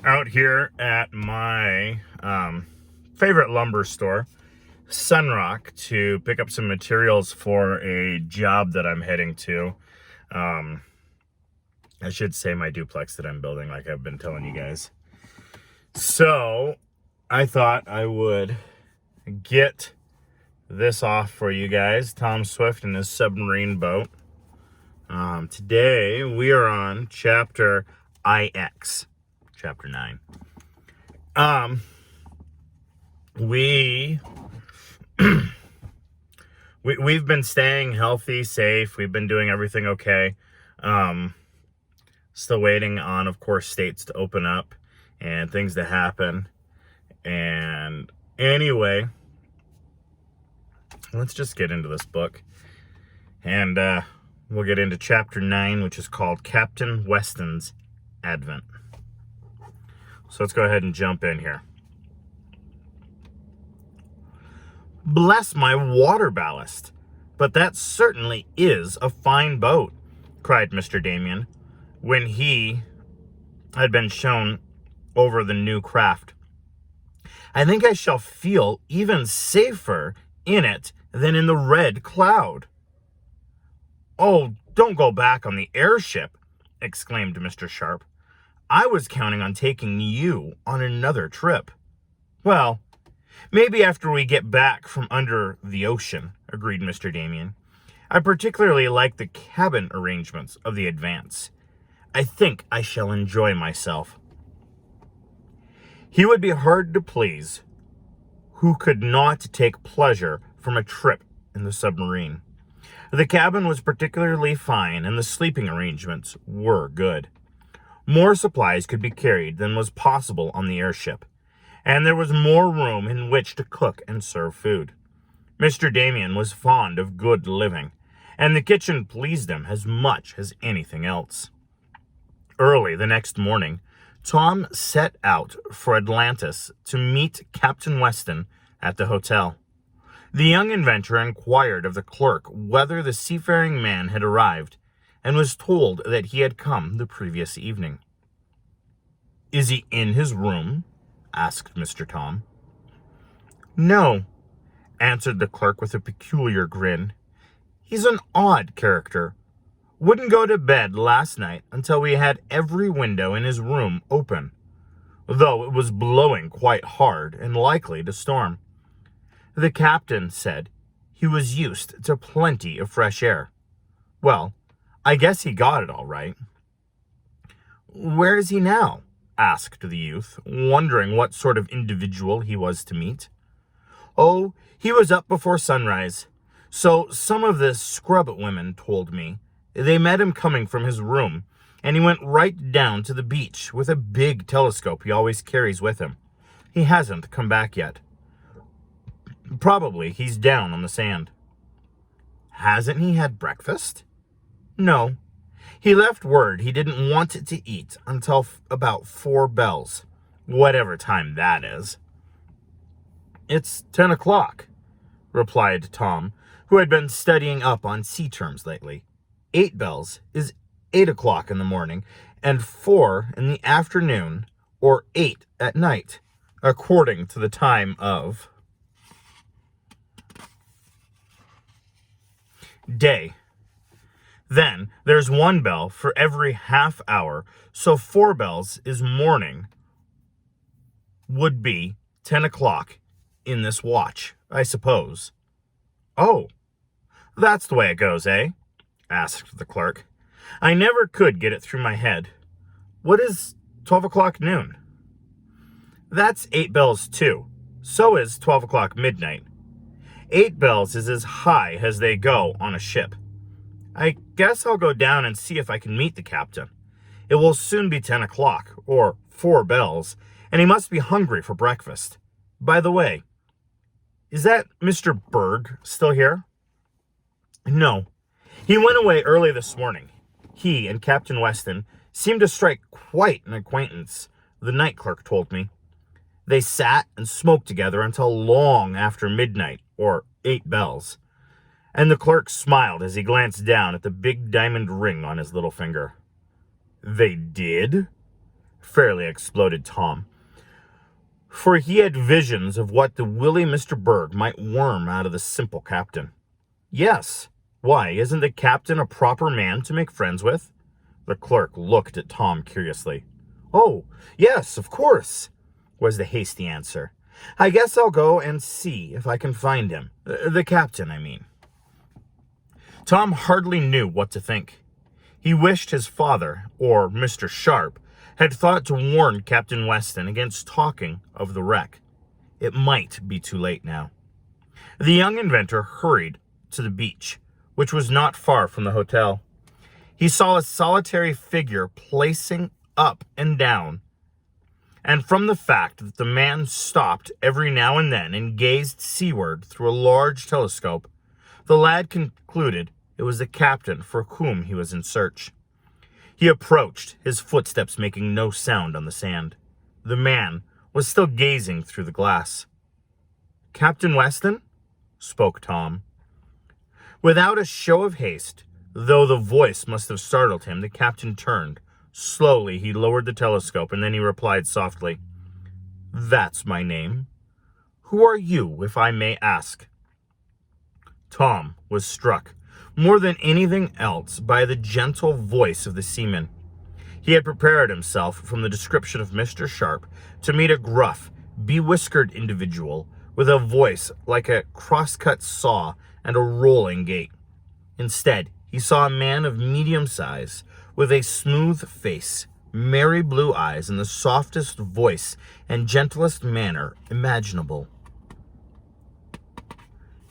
Out here at my favorite lumber store, Sunrock, to pick up some materials for a job that I'm heading to. Um, I should say my duplex that I'm building, like I've been telling you guys. So I thought I would get this off for you guys. Tom Swift and his submarine boat. Today we are on chapter IX, chapter 9. We've been staying healthy, safe. We've been doing everything okay. Still waiting on, of course, states to open up and things to happen. And anyway, let's just get into this book. And we'll get into chapter 9, which is called Captain Weston's Advent. So let's go ahead and jump in here. Bless my water ballast, but that certainly is a fine boat, cried Mr. Damien, when he had been shown over the new craft. I think I shall feel even safer in it than in the Red Cloud. Oh, don't go back on the airship, exclaimed Mr. Sharp. I was counting on taking you on another trip. Well, maybe after we get back from under the ocean, agreed Mr. Damien. I particularly like the cabin arrangements of the Advance. I think I shall enjoy myself. He would be hard to please who could not take pleasure from a trip in the submarine. The cabin was particularly fine, and the sleeping arrangements were good. More supplies could be carried than was possible on the airship, and there was more room in which to cook and serve food. Mr. Damien was fond of good living, and the kitchen pleased him as much as anything else. Early the next morning, Tom set out for Atlantis to meet Captain Weston at the hotel. The young inventor inquired of the clerk whether the seafaring man had arrived, and was told that he had come the previous evening. Is he in his room? Asked Mr. Tom. No, answered the clerk with a peculiar grin. He's an odd character. Wouldn't go to bed last night until we had every window in his room open, though it was blowing quite hard and likely to storm. The captain said he was used to plenty of fresh air. Well, I guess he got it all right. Where is he now? Asked the youth, wondering what sort of individual he was to meet. Oh, he was up before sunrise. So some of the scrub women told me. They met him coming from his room, and he went right down to the beach with a big telescope he always carries with him. He hasn't come back yet. Probably he's down on the sand. Hasn't he had breakfast? No. He left word he didn't want to eat until about 4 bells, whatever time that is. It's 10 o'clock, replied Tom, who had been studying up on sea terms lately. 8 bells is 8 o'clock in the morning, and 4 in the afternoon, or 8 at night, according to the time of day. Then there's 1 bell for every half hour, so 4 bells is morning. Would be 10 o'clock in this watch, I suppose. Oh, that's the way it goes, eh? Asked the clerk. I never could get it through my head. What is 12 o'clock noon? That's 8 bells too. So is 12 o'clock midnight. 8 bells is as high as they go on a ship. I guess I'll go down and see if I can meet the captain. It will soon be 10 o'clock, or 4 bells, and he must be hungry for breakfast. By the way, is that Mr. Berg still here? No. He went away early this morning. He and Captain Weston seemed to strike quite an acquaintance, the night clerk told me. They sat and smoked together until long after midnight, or 8 bells. And the clerk smiled as he glanced down at the big diamond ring on his little finger. They did? fairly exploded Tom, for he had visions of what the wily Mr. Berg might worm out of the simple captain. Yes. Why, isn't the captain a proper man to make friends with? The clerk looked at Tom curiously. Oh, yes, of course, was the hasty answer. I guess I'll go and see if I can find him. The captain, I mean. Tom hardly knew what to think. He wished his father, or Mr. Sharp, had thought to warn Captain Weston against talking of the wreck. It might be too late now. The young inventor hurried to the beach, which was not far from the hotel. He saw a solitary figure pacing up and down, and from the fact that the man stopped every now and then and gazed seaward through a large telescope, the lad concluded it was the captain for whom he was in search. He approached, his footsteps making no sound on the sand. The man was still gazing through the glass. "Captain Weston?" spoke Tom. Without a show of haste, though the voice must have startled him, the captain turned. Slowly he lowered the telescope, and then he replied softly, "That's my name. Who are you, if I may ask?" Tom was struck, more than anything else, by the gentle voice of the seaman. He had prepared himself from the description of Mr. Sharp to meet a gruff, bewhiskered individual with a voice like a cross-cut saw and a rolling gait. Instead, he saw a man of medium size, with a smooth face, merry blue eyes, and the softest voice and gentlest manner imaginable.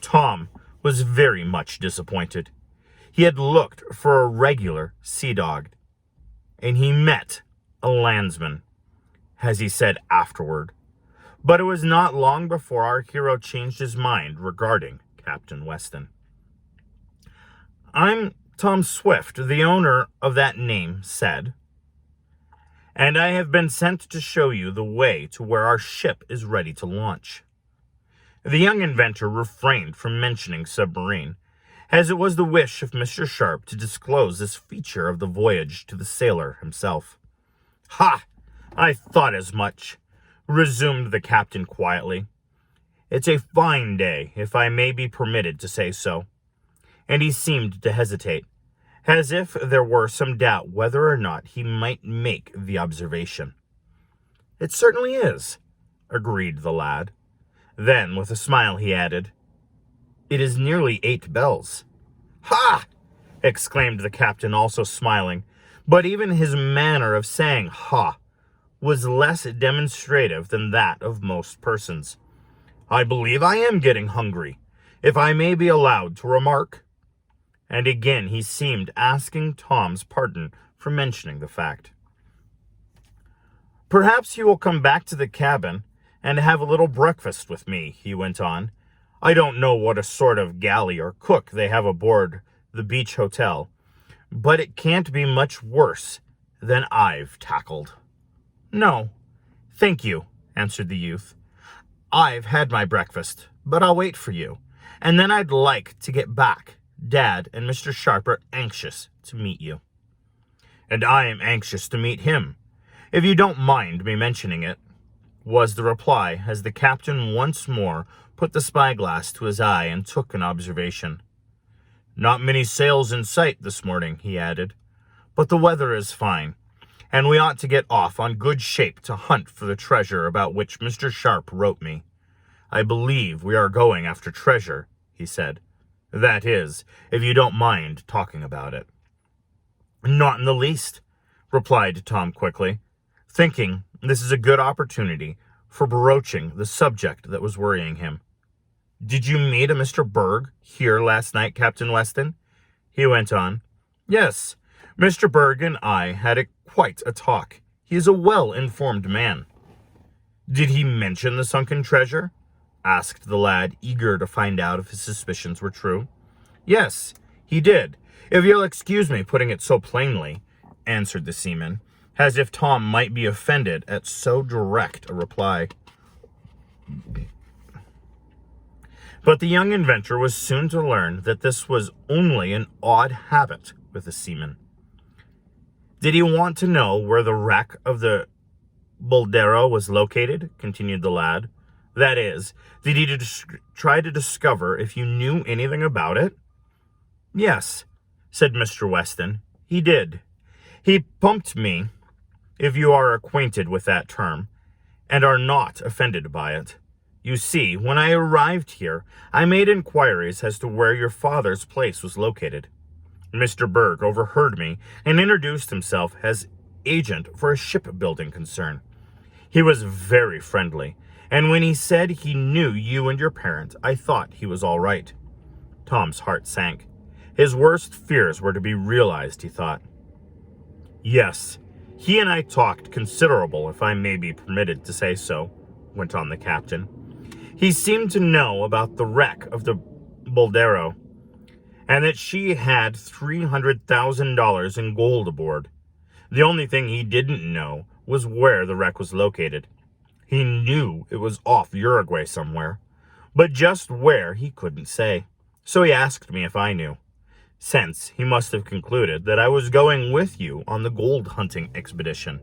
Tom was very much disappointed. He had looked for a regular sea dog, and he met a landsman, as he said afterward. But it was not long before our hero changed his mind regarding Captain Weston. "I'm Tom Swift, the owner of that name said, and I have been sent to show you the way to where our ship is ready to launch." The young inventor refrained from mentioning submarine, as it was the wish of Mr. Sharp to disclose this feature of the voyage to the sailor himself. "Ha! I thought as much," resumed the captain quietly. "It's a fine day, if I may be permitted to say so." And he seemed to hesitate, as if there were some doubt whether or not he might make the observation. "It certainly is," agreed the lad. Then, with a smile, he added, "It is nearly 8 bells." "Ha!" exclaimed the captain, also smiling, but even his manner of saying "ha" was less demonstrative than that of most persons. "I believe I am getting hungry, if I may be allowed to remark." And again he seemed asking Tom's pardon for mentioning the fact. "Perhaps you will come back to the cabin and have a little breakfast with me," he went on. "I don't know what a sort of galley or cook they have aboard the beach hotel, but it can't be much worse than I've tackled." "No, thank you," answered the youth. "I've had my breakfast, but I'll wait for you, and then I'd like to get back. Dad and Mr. Sharp are anxious to meet you." "And I am anxious to meet him, if you don't mind me mentioning it," was the reply, as the captain once more put the spyglass to his eye and took an observation. "Not many sails in sight this morning," he added, "but the weather is fine, and we ought to get off on good shape to hunt for the treasure about which Mr. Sharp wrote me. I believe we are going after treasure," he said. "That is, if you don't mind talking about it." "Not in the least," replied Tom quickly, thinking this is a good opportunity for broaching the subject that was worrying him. "Did you meet a Mr. Berg here last night, Captain Weston?" he went on. "Yes, Mr. Berg and I had quite a talk. He is a well-informed man." "Did he mention the sunken treasure?" asked the lad, eager to find out if his suspicions were true. "Yes, he did, if you'll excuse me putting it so plainly," answered the seaman, as if Tom might be offended at so direct a reply. But the young inventor was soon to learn that this was only an odd habit with the seaman. "Did he want to know where the wreck of the Boldero was located? Continued the lad. That is, did he try to discover if you knew anything about it? Yes, said Mr. Weston. He did. He pumped me, if you are acquainted with that term, and are not offended by it. You see, when I arrived here, I made inquiries as to where your father's place was located. Mr. Berg overheard me and introduced himself as agent for a shipbuilding concern. He was very friendly, and when he said he knew you and your parent, I thought he was all right. Tom's heart sank. His worst fears were to be realized, he thought. Yes, he and I talked considerable, if I may be permitted to say so, went on the captain. He seemed to know about the wreck of the Boldero, and that she had $300,000 in gold aboard. The only thing he didn't know was where the wreck was located. He knew it was off Uruguay somewhere, but just where he couldn't say. So he asked me if I knew, since he must have concluded that I was going with you on the gold hunting expedition.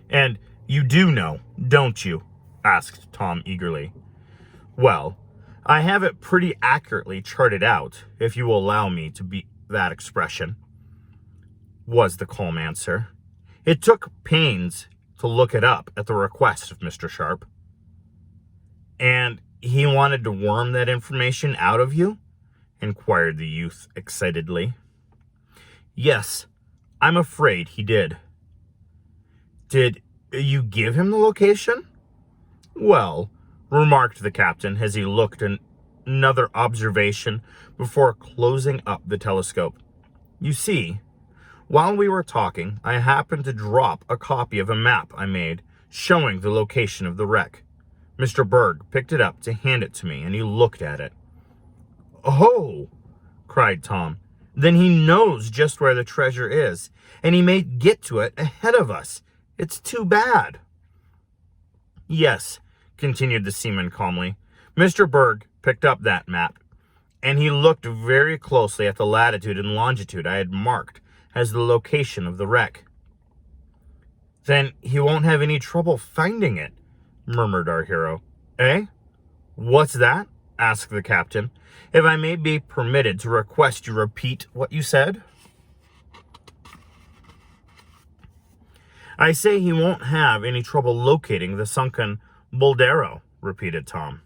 And you do know, don't you? Asked Tom eagerly. Well, I have it pretty accurately charted out, if you will allow me to be that expression, was the calm answer. It took pains to look it up at the request of Mr. Sharp. And he wanted to worm that information out of you? Inquired the youth excitedly. Yes, I'm afraid he did. Did you give him the location? Well, remarked the captain as he looked at another observation before closing up the telescope. You see, while we were talking, I happened to drop a copy of a map I made showing the location of the wreck. Mr. Berg picked it up to hand it to me, and he looked at it. Oh, cried Tom. Then he knows just where the treasure is, and he may get to it ahead of us. It's too bad. Yes, continued the seaman calmly. Mr. Berg picked up that map, and he looked very closely at the latitude and longitude I had marked as the location of the wreck. Then he won't have any trouble finding it, murmured our hero. Eh? What's that? Asked the captain. If I may be permitted to request you repeat what you said? I say he won't have any trouble locating the sunken Boldero, repeated Tom.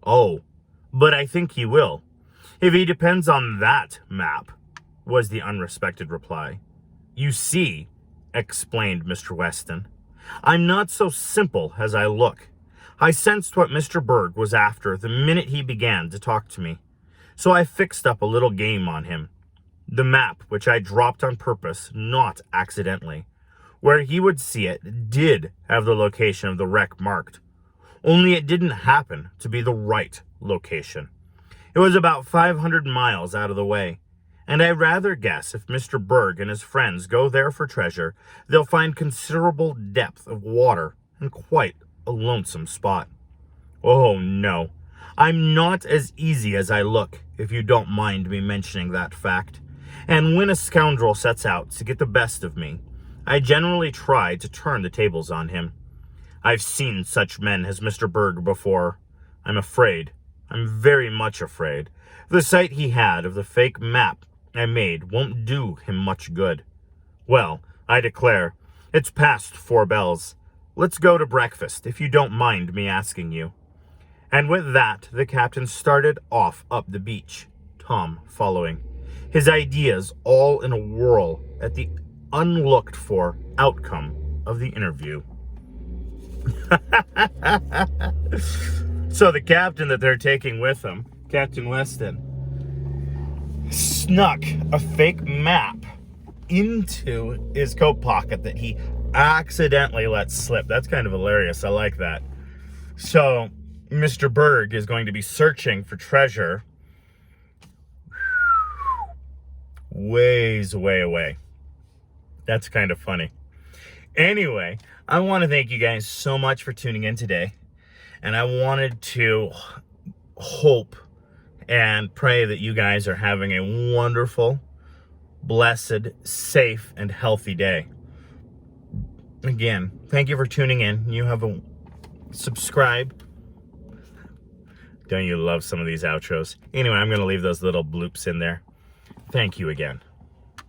Oh, but I think he will, if he depends on that map, was the unrespected reply. You see, explained Mr. Weston, I'm not so simple as I look. I sensed what Mr. Berg was after the minute he began to talk to me, so I fixed up a little game on him. The map, which I dropped on purpose, not accidentally, where he would see it, did have the location of the wreck marked, only it didn't happen to be the right location. It was about 500 miles out of the way, and I rather guess if Mr. Berg and his friends go there for treasure, they'll find considerable depth of water and quite a lonesome spot. Oh, no, I'm not as easy as I look, if you don't mind me mentioning that fact. And when a scoundrel sets out to get the best of me, I generally try to turn the tables on him. I've seen such men as Mr. Berg before. I'm very much afraid. The sight he had of the fake map I made won't do him much good. Well, I declare, it's past 4 bells. Let's go to breakfast, if you don't mind me asking you. And with that, the captain started off up the beach, Tom following, his ideas all in a whirl at the unlooked-for outcome of the interview. So the captain that they're taking with them, Captain Weston, snuck a fake map into his coat pocket that he accidentally let slip. That's kind of hilarious. I like that. So Mr. Berg is going to be searching for treasure ways way away. That's kind of funny. Anyway, I want to thank you guys so much for tuning in today. And I wanted to hope and pray that you guys are having a wonderful, blessed, safe, and healthy day. again, thank you for tuning in. You have a subscribe. Don't you love some of these outros? Anyway, I'm going to leave those little bloops in there. Thank you again.